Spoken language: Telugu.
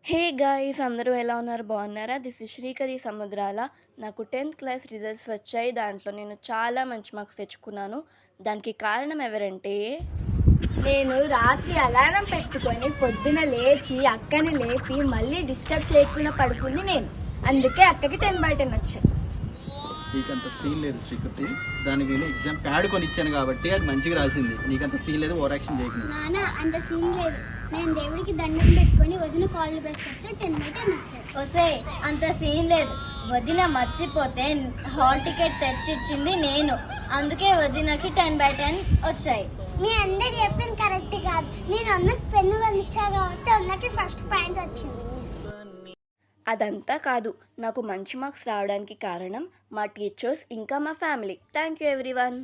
హే గాయ్స్ అందరూ ఎలా ఉన్నారు? బాగున్నారా? దిస్ ఇస్ శ్రీకరి సముద్రాల. నాకు 10th క్లాస్ రిజల్ట్స్ వచ్చాయి. దాంట్లో నేను చాలా మంచి మార్క్స్ తెచ్చుకున్నాను. దానికి కారణం ఎవరంటే నేను రాత్రి అలారం పెట్టుకొని పొద్దున లేచి అక్కని లేపి మళ్ళీ డిస్టర్బ్ చేయకుండా పడుకుంది నేను. అందుకే అక్కకి 10/10 వచ్చాయి. నీకంత సీన్ లేదు శ్రీకృతి. దానికి నేను ఎగ్జామ్ ప్యాడ్ కొని ఇచ్చాను కాబట్టి అది మంచిగా రాసింది. నీకంత సీన్ లేదు, ఓవర్ యాక్షన్ చేయకు. నాన్న అంత సీన్ లేదు. నేను దేవుడికి దండం పెట్టుకొని వదిన కాల్ బెస్ట్ చెప్తే 10/10 వచ్చాయి. వస్తే అంత సీన్ లేదు. వదిన మర్చిపోతే హాల్ టికెట్ తెచ్చిచ్చింది నేను. అందుకే వదినకి 10/10 వచ్చాయి. మీ అందరు చెప్పింది కరెక్ట్ కాదు. నేను అన్నకి పెన్ను పండించా కాబట్టి అన్నకి ఫస్ట్ పాయింట్ వచ్చింది. అదంతా కాదు, నాకు మంచి మార్క్స్ రావడానికి కారణం మా టీచర్స్ ఇంకా మా ఫ్యామిలీ. Thank you everyone.